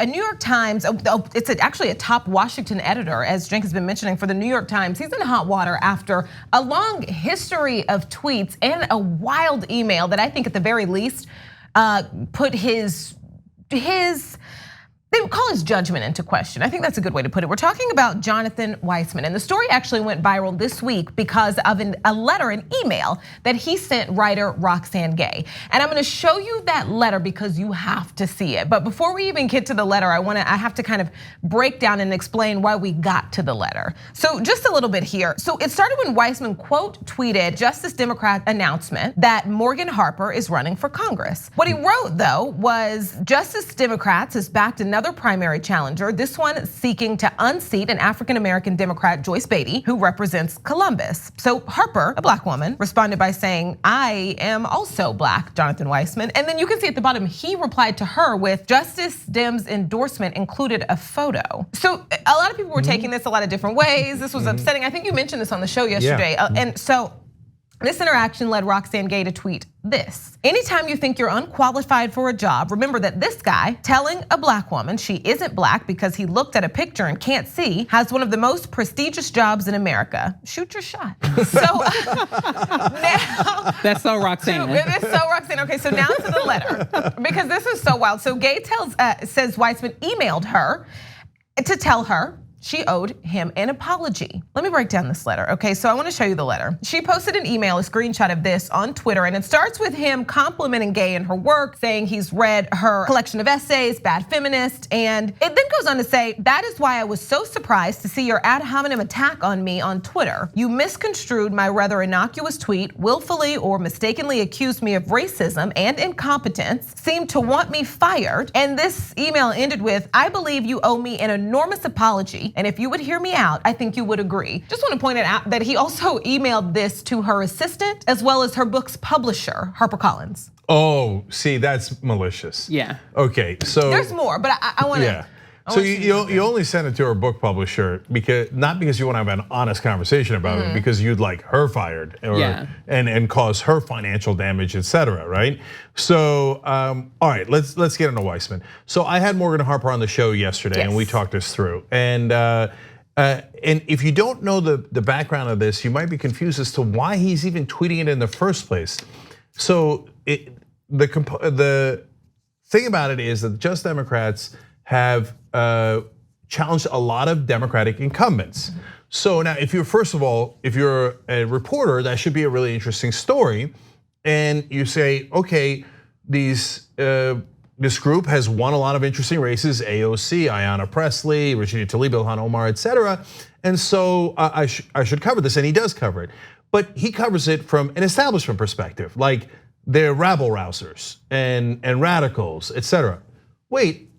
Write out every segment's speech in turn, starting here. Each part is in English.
a New York Times, it's actually a top Washington editor, as Cenk has been mentioning, for the New York Times. He's in hot water after a long history of tweets and a wild email that I think at the very least put his they would call his judgment into question. I think that's a good way to put it. We're talking about Jonathan Weisman, and the story actually went viral this week because of a letter, an email that he sent writer Roxane Gay. And I'm gonna show you that letter because you have to see it. But before we even get to the letter, I have to kind of break down and explain why we got to the letter. So just a little bit here. So it started when Weisman quote tweeted Justice Democrat announcement that Morgan Harper is running for Congress. What he wrote though was Justice Democrats has backed another primary challenger, this one seeking to unseat an African-American Democrat, Joyce Beatty, who represents Columbus. So Harper, a black woman, responded by saying, I am also black, Jonathan Weisman. And then you can see at the bottom, he replied to her with Justice Dem's endorsement included a photo. So a lot of people were taking this a lot of different ways. This was upsetting. I think you mentioned this on the show yesterday. And so this interaction led Roxane Gay to tweet this. Anytime you think you're unqualified for a job, remember that this guy telling a black woman she isn't black because he looked at a picture and can't see has one of the most prestigious jobs in America. Shoot your shot. So now that's so Roxane. It's so Roxane. Okay, so now to the letter because this is so wild. So Gay says Weisman emailed her to tell her she owed him an apology. Let me break down this letter, okay? So I wanna show you the letter. She posted an email, a screenshot of this on Twitter, and it starts with him complimenting Gay and her work, saying he's read her collection of essays, Bad Feminist, and it then goes on to say, that is why I was so surprised to see your ad hominem attack on me on Twitter. You misconstrued my rather innocuous tweet, willfully or mistakenly accused me of racism and incompetence, seemed to want me fired, and this email ended with, I believe you owe me an enormous apology. And if you would hear me out, I think you would agree. Just want to point it out that he also emailed this to her assistant as well as her book's publisher, HarperCollins. Oh, see, that's malicious. Yeah. Okay, so there's more, but I want to. Yeah. So you only sent it to her book publisher not because you want to have an honest conversation about it, because you'd like her fired and cause her financial damage, etc. Right? So all right, let's get into Weisman. So I had Morgan Harper on the show yesterday, and we talked this through. And if you don't know the background of this, you might be confused as to why he's even tweeting it in the first place. So the thing about it is that just Democrats have challenged a lot of Democratic incumbents. So now, if you're a reporter, that should be a really interesting story. And you say, okay, this group has won a lot of interesting races: AOC, Ayanna Pressley, Rashida Tlaib, Ilhan, Omar, etc. And so I should cover this, and he does cover it. But he covers it from an establishment perspective, like they're rabble rousers and radicals, etc. Wait.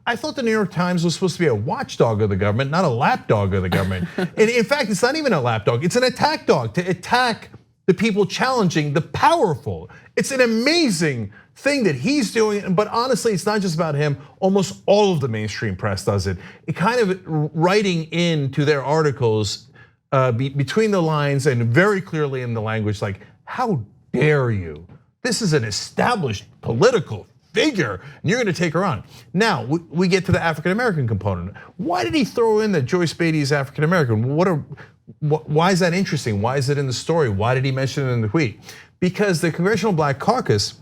I thought the New York Times was supposed to be a watchdog of the government, not a lapdog of the government. And in fact, it's not even a lapdog, it's an attack dog to attack the people challenging the powerful. It's an amazing thing that he's doing, but honestly, it's not just about him. Almost all of the mainstream press does it. It kind of writing into their articles between the lines and very clearly in the language, like, how dare you? This is an established political figure, and you're gonna take her on. Now, we get to the African-American component. Why did he throw in that Joyce Beatty is African-American? Why is that interesting? Why is it in the story? Why did he mention it in the tweet? Because the Congressional Black Caucus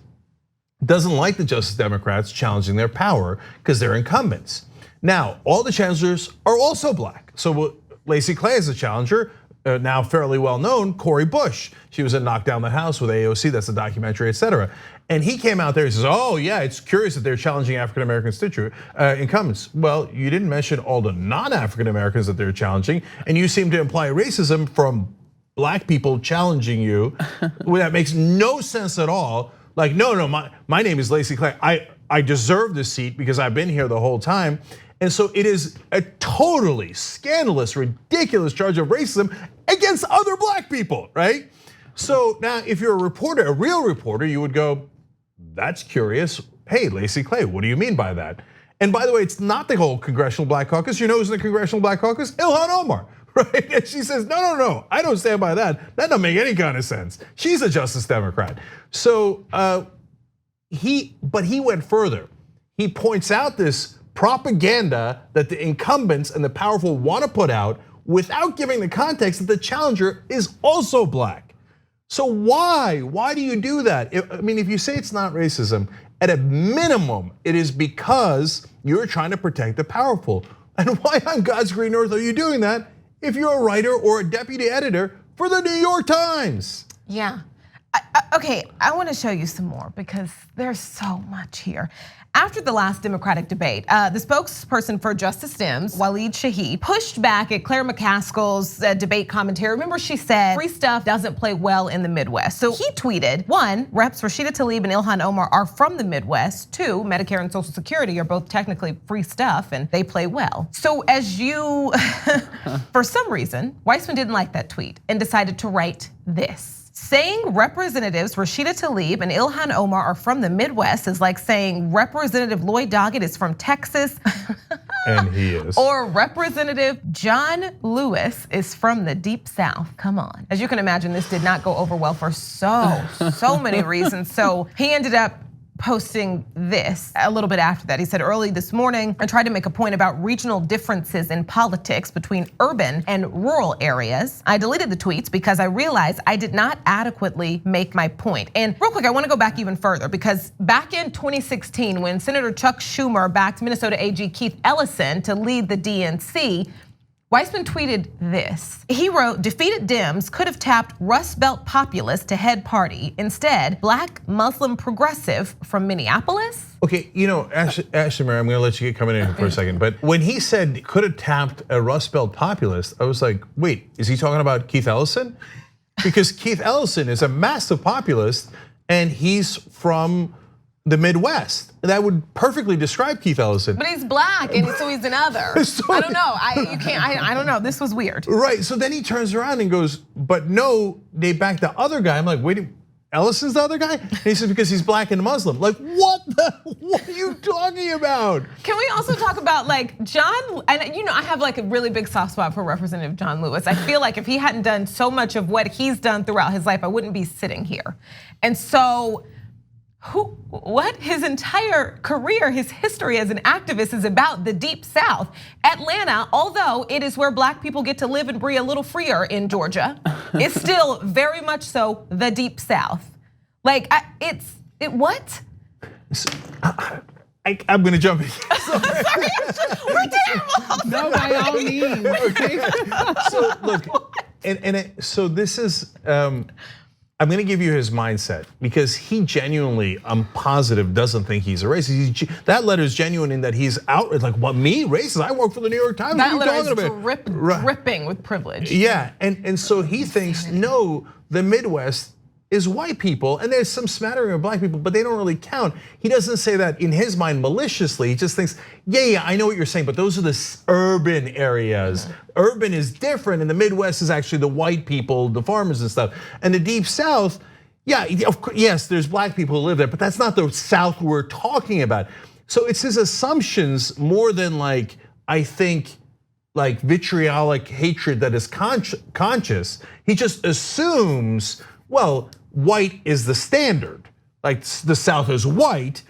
doesn't like the Justice Democrats challenging their power because they're incumbents. Now, all the challengers are also black. So Lacey Clay is a challenger, now fairly well known, Cori Bush. She was in Knock Down the House with AOC, that's a documentary, etc. And he came out there, he says, oh yeah, it's curious that they're challenging African-American incumbents. Well, you didn't mention all the non-African Americans that they're challenging, and you seem to imply racism from black people challenging you. That makes no sense at all. Like, no, my name is Lacey Clay. I deserve this seat because I've been here the whole time. And so it is a totally scandalous, ridiculous charge of racism against other black people, right? So now if you're a reporter, a real reporter, you would go, that's curious. Hey, Lacey Clay, what do you mean by that? And by the way, it's not the whole Congressional Black Caucus. You know who's in the Congressional Black Caucus? Ilhan Omar, right? And she says, no, I don't stand by that. That doesn't make any kind of sense. She's a Justice Democrat. So but he went further. He points out this propaganda that the incumbents and the powerful want to put out without giving the context that the challenger is also black. So why do you do that? I mean, if you say it's not racism, at a minimum, it is because you're trying to protect the powerful. And why on God's green earth are you doing that if you're a writer or a deputy editor for the New York Times? Yeah. Okay, I want to show you some more because there's so much here. After the last Democratic debate, the spokesperson for Justice Dems, Waleed Shahid, pushed back at Claire McCaskill's debate commentary. Remember, she said free stuff doesn't play well in the Midwest. So he tweeted, 1, Reps Rashida Tlaib and Ilhan Omar are from the Midwest. 2, Medicare and Social Security are both technically free stuff and they play well. So as you, for some reason, Weisman didn't like that tweet and decided to write this. Saying Representatives Rashida Tlaib and Ilhan Omar are from the Midwest is like saying Representative Lloyd Doggett is from Texas. And he is. Or Representative John Lewis is from the Deep South. Come on. As you can imagine, this did not go over well for so many reasons. So he ended up posting this a little bit after that. He said, early this morning, I tried to make a point about regional differences in politics between urban and rural areas. I deleted the tweets because I realized I did not adequately make my point. And real quick, I wanna go back even further because back in 2016, when Senator Chuck Schumer backed Minnesota AG Keith Ellison to lead the DNC, Weisman tweeted this. He wrote, defeated Dems could have tapped Rust Belt populist to head party. Instead, black Muslim progressive from Minneapolis. Okay, Ashlee Marie, I'm gonna let you get coming in for a second. But when he said could have tapped a Rust Belt populist, I was like, wait, is he talking about Keith Ellison? Because Keith Ellison is a massive populist and he's from the Midwest. That would perfectly describe Keith Ellison. But he's black, and so he's another. I don't know. I don't know. This was weird. Right. So then he turns around and goes, "But no, they backed the other guy." I'm like, "Wait, Ellison's the other guy?" And he said, "Because he's black and Muslim." Like, what are you talking about? Can we also talk about like John? And I have like a really big soft spot for Representative John Lewis. I feel like if he hadn't done so much of what he's done throughout his life, I wouldn't be sitting here. And so. His entire career, his history as an activist is about the Deep South. Atlanta, although it is where black people get to live and breathe a little freer in Georgia, is still very much so the Deep South. Like, what? I'm gonna jump in. Sorry, we're terrible. No, by all means. Okay. So look, so this is, I'm gonna give you his mindset because he genuinely, I'm positive, doesn't think he's a racist. That letter is genuine in that he's outraged, like, what, me, racist? I work for the New York Times. That letter is dripping with privilege. Yeah, and so he thinks, no, the Midwest is white people, and there's some smattering of black people, but they don't really count. He doesn't say that in his mind maliciously. He just thinks, yeah, I know what you're saying, but those are the urban areas. Urban is different, and the Midwest is actually the white people, the farmers and stuff. And the Deep South, yeah, of course, yes, there's black people who live there, but that's not the South we're talking about. So it's his assumptions more than like, I think, like vitriolic hatred that is conscious. He just assumes, well, white is the standard. Like the South is white,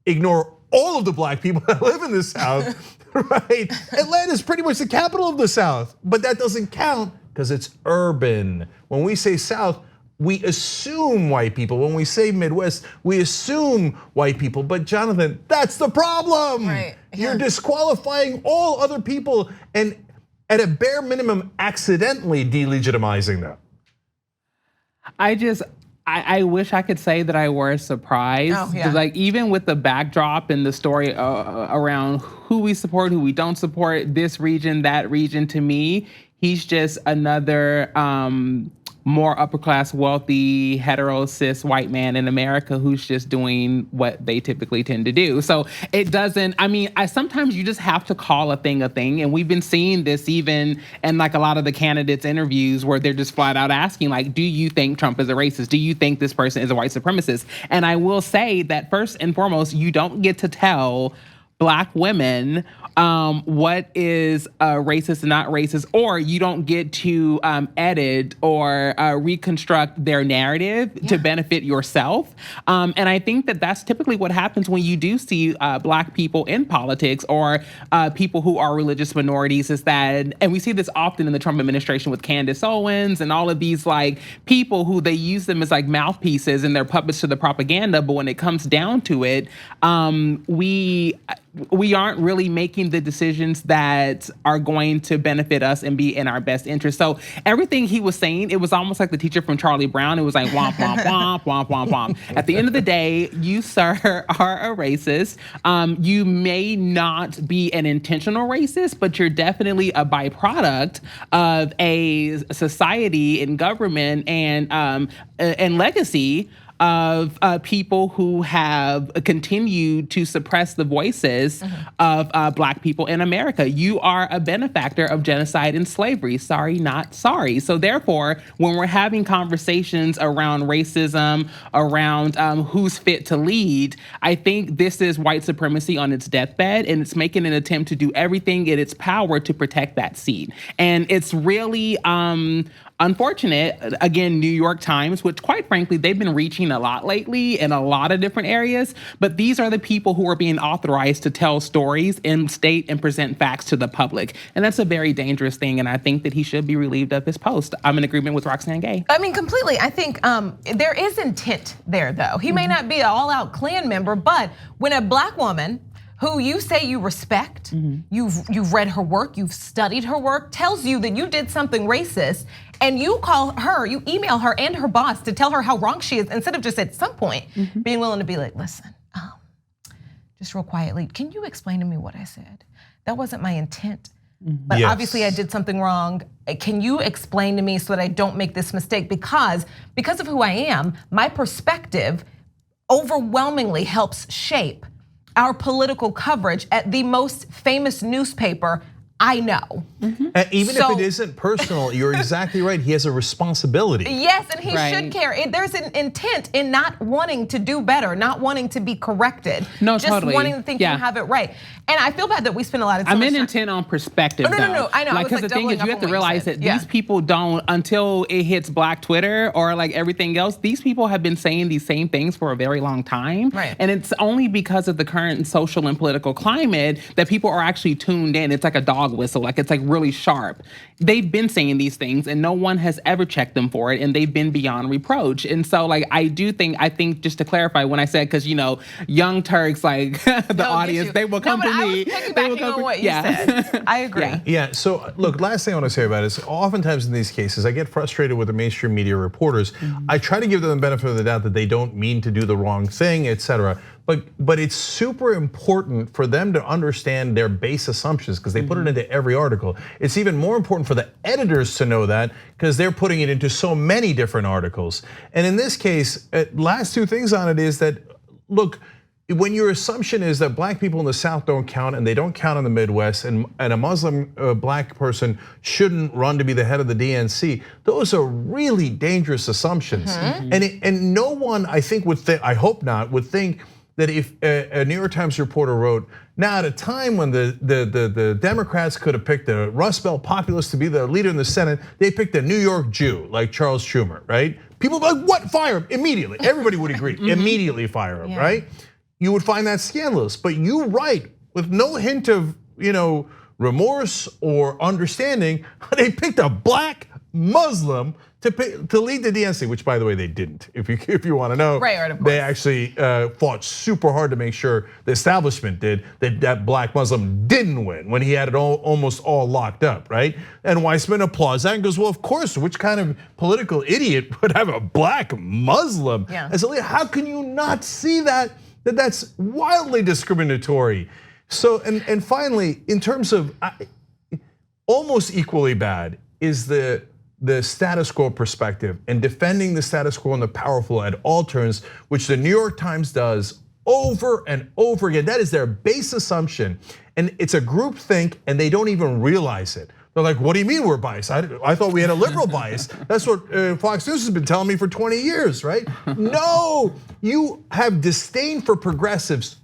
ignore all of the black people that live in the South, right? Atlanta is pretty much the capital of the South, but that doesn't count because it's urban. When we say South, we assume white people. When we say Midwest, we assume white people. But Jonathan, that's the problem. Right. You're disqualifying all other people and at a bare minimum, accidentally delegitimizing them. I wish I could say that I were surprised. Oh, yeah. Like even with the backdrop and the story around who we support, who we don't support, this region, that region, to me, he's just another more upper class, wealthy, hetero, cis white man in America who's just doing what they typically tend to do. So it doesn't, sometimes you just have to call a thing, and we've been seeing this even in like a lot of the candidates' interviews where they're just flat out asking like, do you think Trump is a racist? Do you think this person is a white supremacist? And I will say that first and foremost, you don't get to tell Black women what is racist and not racist, or you don't get to edit or reconstruct their narrative to benefit yourself. And I think that that's typically what happens when you do see Black people in politics or people who are religious minorities, is that, and we see this often in the Trump administration with Candace Owens and all of these like people who they use them as like mouthpieces and they're puppets to the propaganda. But when it comes down to it, we aren't really making the decisions that are going to benefit us and be in our best interest. So everything he was saying, it was almost like the teacher from Charlie Brown. It was like womp, womp, womp, womp, womp, womp. At the end of the day, you, sir, are a racist. You may not be an intentional racist, but you're definitely a byproduct of a society and government and legacy of people who have continued to suppress the voices of Black people in America. You are a benefactor of genocide and slavery. Sorry, not sorry. So therefore, when we're having conversations around racism, around who's fit to lead, I think this is white supremacy on its deathbed, and it's making an attempt to do everything in its power to protect that seat. And it's really unfortunate, again, New York Times, which quite frankly, they've been reaching a lot lately in a lot of different areas, but these are the people who are being authorized to tell stories and state and present facts to the public. And that's a very dangerous thing, and I think that he should be relieved of his post. I'm in agreement with Roxane Gay. I mean, completely. I think there is intent there, though. He may not be an all-out Klan member, but when a Black woman who you say you respect, you've read her work, you've studied her work, tells you that you did something racist, and you call her, you email her and her boss to tell her how wrong she is, instead of just at some point being willing to be like, listen, just real quietly, can you explain to me what I said? That wasn't my intent, but obviously I did something wrong. Can you explain to me so that I don't make this mistake? Because of who I am, my perspective overwhelmingly helps shape our political coverage at the most famous newspaper I know. Even if it isn't personal, you're exactly right. He has a responsibility. Yes, and he should care. There's an intent in not wanting to do better, not wanting to be corrected. No, just totally. wanting to think you have it right. And I feel bad that we spend a lot of time. I'm in intent on perspective. No, I know. Like, because the thing is, you have to realize that these people don't, until it hits Black Twitter or like everything else, these people have been saying these same things for a very long time. Right. And it's only because of the current social and political climate that people are actually tuned in. It's like a dog whistle, like it's like really sharp. They've been saying these things and no one has ever checked them for it, and they've been beyond reproach. And so like I think just to clarify, when I said, because Young Turks, like the audience, they will come to me. They will come on what you said. I agree. Yeah, so look, last thing I want to say about it is oftentimes in these cases, I get frustrated with the mainstream media reporters. I try to give them the benefit of the doubt that they don't mean to do the wrong thing, etc. But it's super important for them to understand their base assumptions, because they put it into every article. It's even more important for the editors to know that, because they're putting it into so many different articles. And in this case, last two things on it is that, look, when your assumption is that Black people in the South don't count and they don't count in the Midwest, and a Muslim Black person shouldn't run to be the head of the DNC, those are really dangerous assumptions. And no one, I think, would think, I hope not, would think that if a New York Times reporter wrote, now at a time when the Democrats could have picked a Rust Belt populist to be the leader in the Senate, they picked a New York Jew like Charles Schumer, right? People would be like, what, fire him immediately. Everybody would agree, immediately fire him, right? You would find that scandalous, but you write with no hint of remorse or understanding, they picked a Black Muslim to lead the DNC, which by the way they didn't. If you want to know, they actually fought super hard to make sure the establishment did that Black Muslim didn't win when he had it almost all locked up, right? And Weisman applauds that and goes, well, of course, which kind of political idiot would have a Black Muslim as a leader? How can you not see that that's wildly discriminatory? So and finally, in terms of almost equally bad is the status quo perspective and defending the status quo and the powerful at all turns, which the New York Times does over and over again. That is their base assumption, and it's a group think, and they don't even realize it. They're like, what do you mean we're biased? I thought we had a liberal bias. That's what Fox News has been telling me for 20 years, right? No, you have disdain for progressives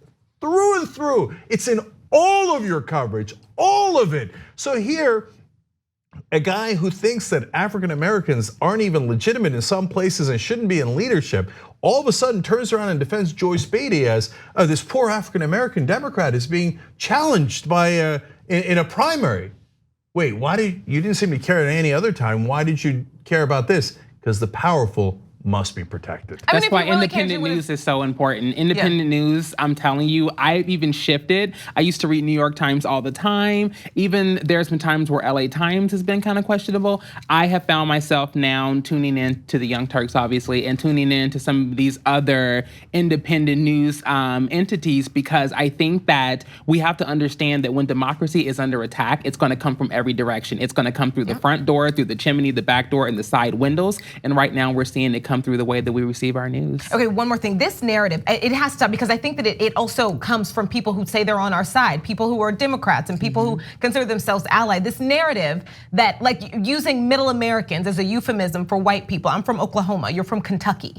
through and through. It's in all of your coverage, all of it. So here, a guy who thinks that African Americans aren't even legitimate in some places and shouldn't be in leadership, all of a sudden turns around and defends Joyce Beatty as this poor African American Democrat is being challenged by in a primary. Wait, you didn't seem to care at any other time? Why did you care about this? Because the powerful must be protected. That's why independent news is so important. Independent news, I'm telling you, I've even shifted. I used to read New York Times all the time. Even there's been times where LA Times has been kind of questionable. I have found myself now tuning in to the Young Turks, obviously, and tuning in to some of these other independent news entities, because I think that we have to understand that when democracy is under attack, it's gonna come from every direction. It's gonna come through the front door, through the chimney, the back door, and the side windows. And right now we're seeing it come through the way that we receive our news. Okay, one more thing. This narrative, it has to stop, because I think that it also comes from people who say they're on our side, people who are Democrats and people who consider themselves allied. This narrative that, like, using middle Americans as a euphemism for white people. I'm from Oklahoma, you're from Kentucky.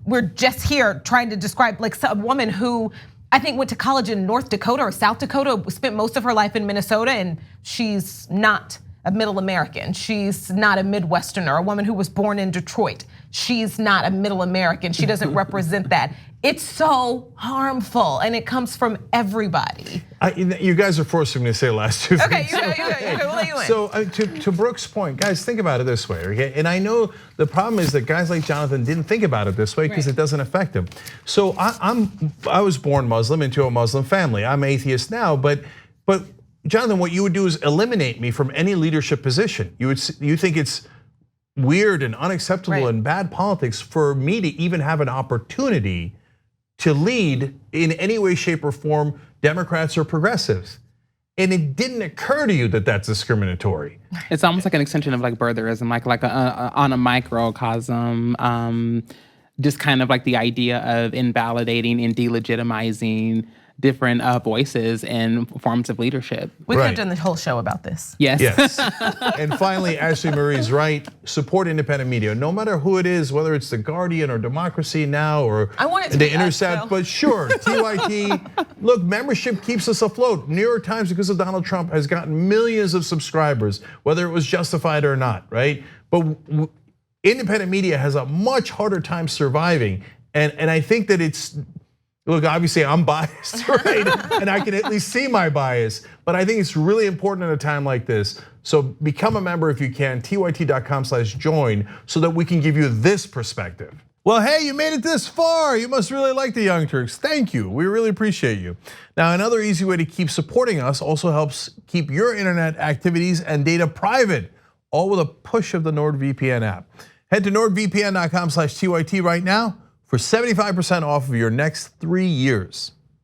We're just here trying to describe like a woman who I think went to college in North Dakota or South Dakota, spent most of her life in Minnesota, and she's not a middle American. She's not a Midwesterner, a woman who was born in Detroit. She's not a middle American. She doesn't represent that. It's so harmful, and it comes from everybody. You guys are forcing me to say the last two things. Okay, we'll let you in. So to Brooke's point, guys, think about it this way, okay? And I know the problem is that guys like Jonathan didn't think about it this way because it doesn't affect them. So I was born Muslim into a Muslim family. I'm atheist now, but Jonathan, what you would do is eliminate me from any leadership position. You think it's weird and unacceptable and bad politics for me to even have an opportunity to lead in any way, shape, or form Democrats or progressives. And it didn't occur to you that that's discriminatory. It's almost like an extension of like birtherism, like on a microcosm. Just kind of like the idea of invalidating and delegitimizing different voices and forms of leadership. We could have done the whole show about this. Yes. And finally, Ashlee Marie's right. Support independent media, no matter who it is, whether it's The Guardian or Democracy Now! Or The Intercept. But sure, TYT. Look, membership keeps us afloat. New York Times, because of Donald Trump, has gotten millions of subscribers, whether it was justified or not, right? But independent media has a much harder time surviving, and I think that it's. Look, obviously I'm biased, right? And I can at least see my bias, but I think it's really important at a time like this. So become a member if you can, tyt.com/join, so that we can give you this perspective. Well, hey, you made it this far. You must really like the Young Turks. Thank you, we really appreciate you. Now, another easy way to keep supporting us also helps keep your internet activities and data private, all with a push of the NordVPN app. Head to nordvpn.com/tyt right now for 75% off of your next 3 years.